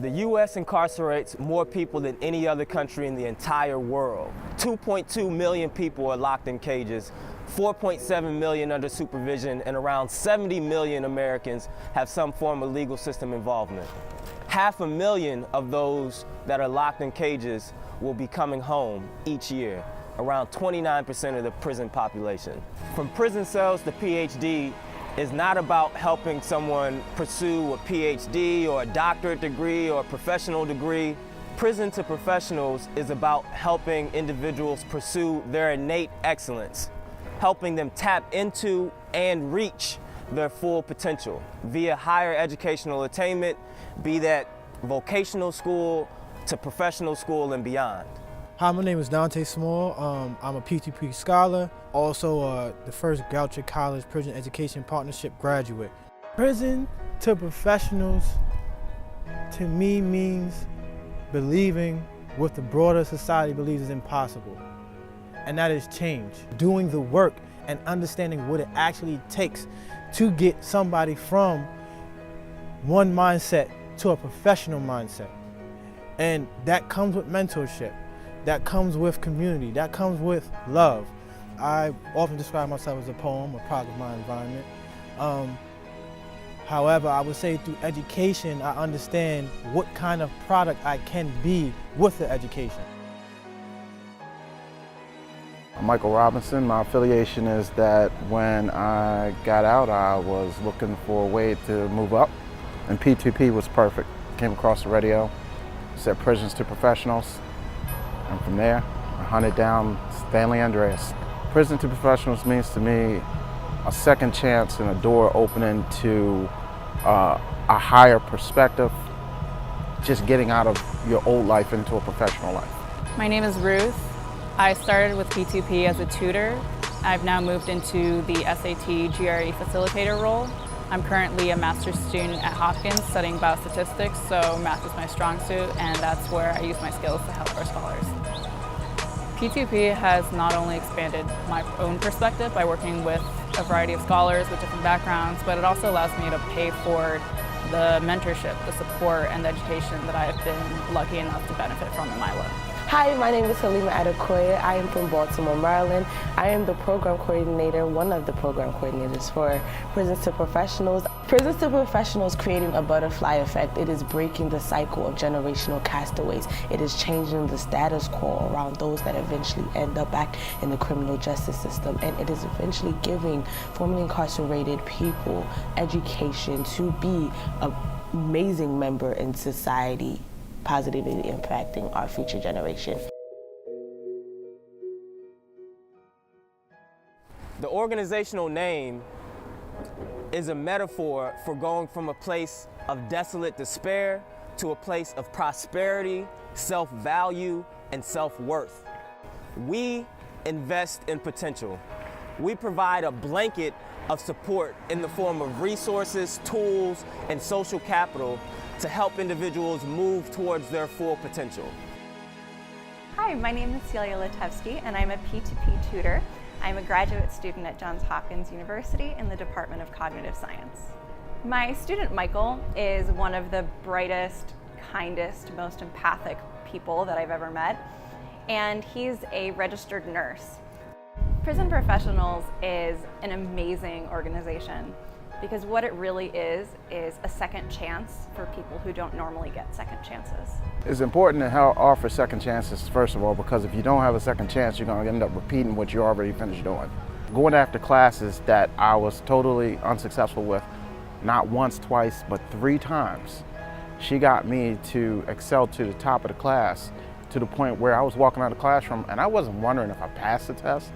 The U.S. incarcerates more people than any other country in the entire world. 2.2 million people are locked in cages, 4.7 million under supervision, and around 70 million Americans have some form of legal system involvement. 500,000 of those that are locked in cages will be coming home each year, around 29% of the prison population. From prison cells to PhD is not about helping someone pursue a PhD or a doctorate degree or a professional degree. Prison to Professionals is about helping individuals pursue their innate excellence, helping them tap into and reach their full potential via higher educational attainment, be that vocational school to professional school and beyond. Hi, my name is Dante Small. I'm a P2P scholar, also the first Goucher College Prison Education Partnership graduate. Prison to Professionals to me means believing what the broader society believes is impossible, and that is change. Doing the work and understanding what it actually takes to get somebody from one mindset to a professional mindset. And that comes with mentorship. That comes with community, that comes with love. I often describe myself as a poem, a product of my environment. However, I would say through education, I understand what kind of product I can be with the education. I'm Michael Robinson. My affiliation is that when I got out, I was looking for a way to move up, and P2P was perfect. Came across the radio, said Prisons to Professionals. And from there, I hunted down Stanley Andreas. Prison to Professionals means to me a second chance and a door opening to a higher perspective, just getting out of your old life into a professional life. My name is Ruth. I started with P2P as a tutor. I've now moved into the SAT GRE facilitator role. I'm currently a master's student at Hopkins studying biostatistics, so math is my strong suit, and that's where I use my skills to help our scholars. P2P has not only expanded my own perspective by working with a variety of scholars with different backgrounds, but it also allows me to pay forward the mentorship, the support, and the education that I have been lucky enough to benefit from in my life. Hi, my name is Halima Adekoya. I am from Baltimore, Maryland. I am the program coordinator, one of the program coordinators for Prisons to Professionals. Prisons to Professionals creating a butterfly effect. It is breaking the cycle of generational castaways. It is changing the status quo around those that eventually end up back in the criminal justice system. And it is eventually giving formerly incarcerated people education to be an amazing member in society, positively impacting our future generation. The organizational name is a metaphor for going from a place of desolate despair to a place of prosperity, self-value, and self-worth. We invest in potential. We provide a blanket of support in the form of resources, tools, and social capital to help individuals move towards their full potential. Hi, my name is Celia Litevsky, and I'm a P2P tutor. I'm a graduate student at Johns Hopkins University in the Department of Cognitive Science. My student Michael is one of the brightest, kindest, most empathic people that I've ever met, and he's a registered nurse. Prison Professionals is an amazing organization because what it really is a second chance for people who don't normally get second chances. It's important to offer second chances, first of all, because if you don't have a second chance, you're going to end up repeating what you already finished doing. Going after classes that I was totally unsuccessful with, not once, twice, but 3 times. She got me to excel to the top of the class to the point where I was walking out of the classroom and I wasn't wondering if I passed the test.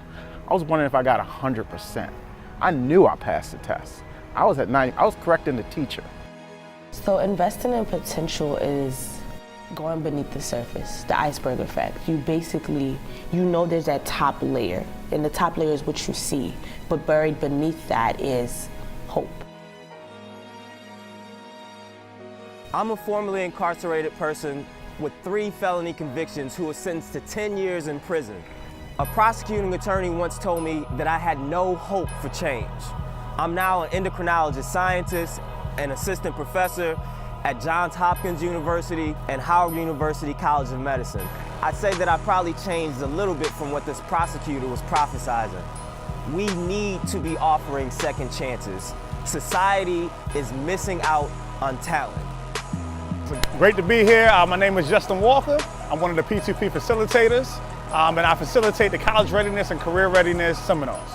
I was wondering if I got 100%. I knew I passed the test. I was at 90, I was correcting the teacher. So investing in potential is going beneath the surface, the iceberg effect. You basically, you know there's that top layer, and the top layer is what you see, but buried beneath that is hope. I'm a formerly incarcerated person with 3 felony convictions who was sentenced to 10 years in prison. A prosecuting attorney once told me that I had no hope for change. I'm now an endocrinologist scientist, an assistant professor, at Johns Hopkins University and Howard University College of Medicine. I'd say that I probably changed a little bit from what this prosecutor was prophesizing. We need to be offering second chances. Society is missing out on talent. Great to be here. My name is Justin Walker. I'm one of the P2P facilitators, and I facilitate the college readiness and career readiness seminars.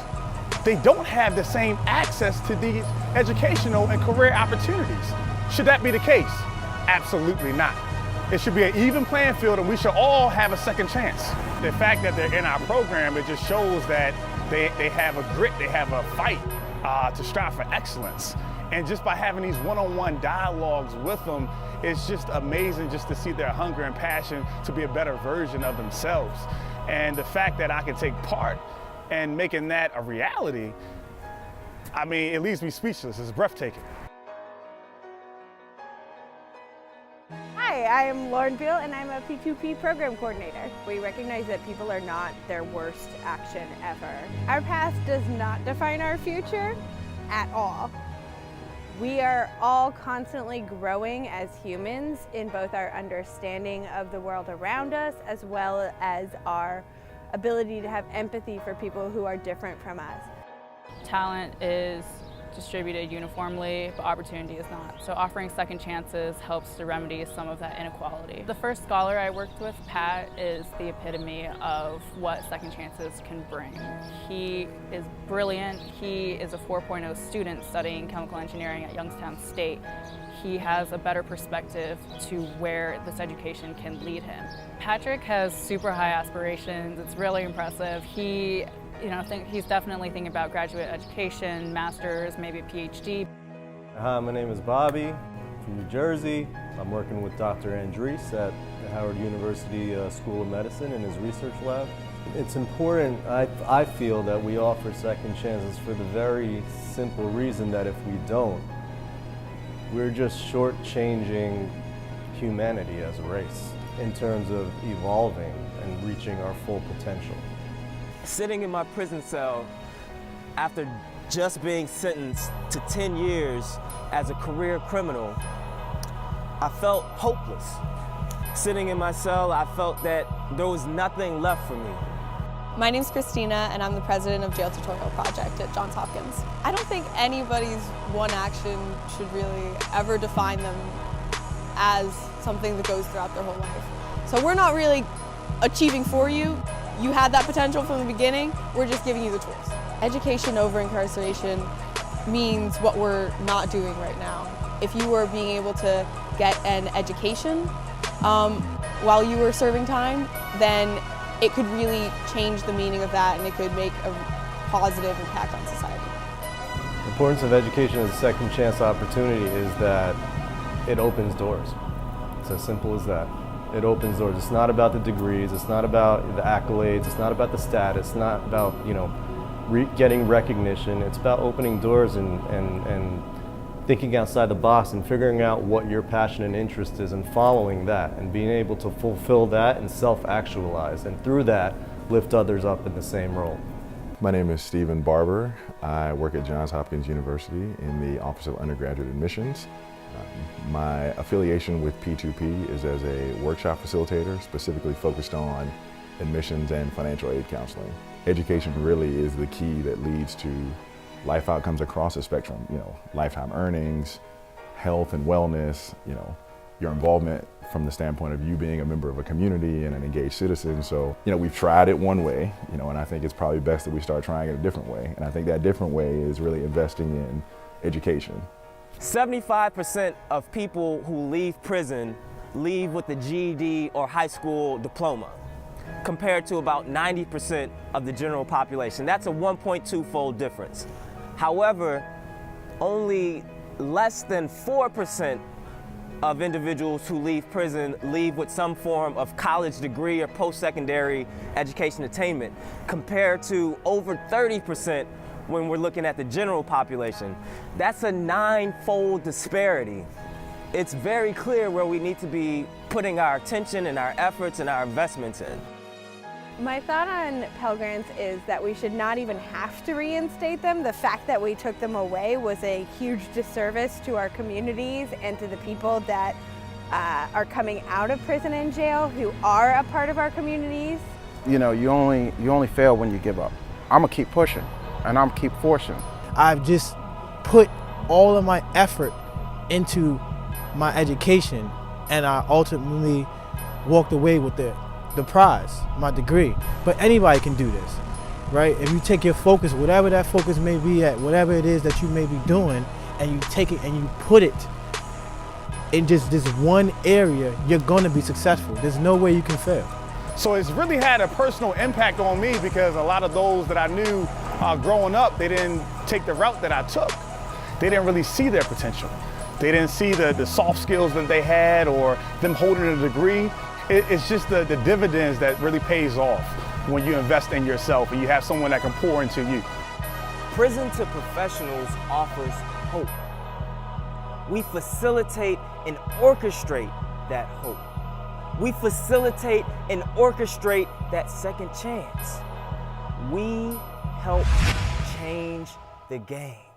They don't have the same access to these educational and career opportunities. Should that be the case? Absolutely not. It should be an even playing field and we should all have a second chance. The fact that they're in our program, it just shows that they have a grit, they have a fight to strive for excellence. And just by having these one-on-one dialogues with them, it's just amazing just to see their hunger and passion to be a better version of themselves. And the fact that I can take part in making that a reality, I mean, it leaves me speechless. It's breathtaking. Hi, I am Lauren Beal and I'm a P2P program coordinator. We recognize that people are not their worst action ever. Our past does not define our future at all. We are all constantly growing as humans in both our understanding of the world around us as well as our ability to have empathy for people who are different from us. Talent is distributed uniformly, but opportunity is not. So offering second chances helps to remedy some of that inequality. The first scholar I worked with, Pat, is the epitome of what second chances can bring. He is brilliant. He is a 4.0 student studying chemical engineering at Youngstown State. He has a better perspective to where this education can lead him. Patrick has super high aspirations. It's really impressive. He's definitely thinking about graduate education, master's, maybe a PhD. Hi, my name is Bobby from New Jersey. I'm working with Dr. Andres at the Howard University School of Medicine in his research lab. It's important, I feel, that we offer second chances for the very simple reason that if we don't, we're just shortchanging humanity as a race in terms of evolving and reaching our full potential. Sitting in my prison cell after just being sentenced to 10 years as a career criminal, I felt hopeless. Sitting in my cell, I felt that there was nothing left for me. My name's Christina and I'm the president of Jail Tutorial Project at Johns Hopkins. I don't think anybody's one action should really ever define them as something that goes throughout their whole life. So we're not really achieving for you. You had that potential from the beginning, we're just giving you the tools. Education over incarceration means what we're not doing right now. If you were being able to get an education while you were serving time, then it could really change the meaning of that and it could make a positive impact on society. The importance of education as a second chance opportunity is that it opens doors. It's as simple as that. It opens doors. It's not about the degrees, it's not about the accolades, it's not about the status, it's not about, getting recognition. It's about opening doors and thinking outside the box and figuring out what your passion and interest is and following that and being able to fulfill that and self-actualize and through that lift others up in the same role. My name is Stephen Barber. I work at Johns Hopkins University in the Office of Undergraduate Admissions. My affiliation with P2P is as a workshop facilitator, specifically focused on admissions and financial aid counseling. Education really is the key that leads to life outcomes across the spectrum, lifetime earnings, health and wellness, your involvement from the standpoint of you being a member of a community and an engaged citizen. So, we've tried it one way, and I think it's probably best that we start trying it a different way. And I think that different way is really investing in education. 75% of people who leave prison leave with a GED or high school diploma, compared to about 90% of the general population. That's a 1.2-fold difference. However, only less than 4% of individuals who leave prison leave with some form of college degree or post-secondary education attainment, compared to over 30% when we're looking at the general population. That's a 9-fold disparity. It's very clear where we need to be putting our attention and our efforts and our investments in. My thought on Pell Grants is that we should not even have to reinstate them. The fact that we took them away was a huge disservice to our communities and to the people that are coming out of prison and jail who are a part of our communities. You know, you only fail when you give up. I'm gonna keep pushing, and I'm gonna keep forcing. I've just put all of my effort into my education, and I ultimately walked away with the prize, my degree. But anybody can do this, right? If you take your focus, whatever that focus may be at, whatever it is that you may be doing, and you take it and you put it in just this one area, you're gonna be successful. There's no way you can fail. So it's really had a personal impact on me because a lot of those that I knew growing up, they didn't take the route that I took. They didn't really see their potential. They didn't see the soft skills that they had or them holding a degree. It's just the dividends that really pays off when you invest in yourself and you have someone that can pour into you. Prison to Professionals offers hope. We facilitate and orchestrate that hope. We facilitate and orchestrate that second chance. We help change the game.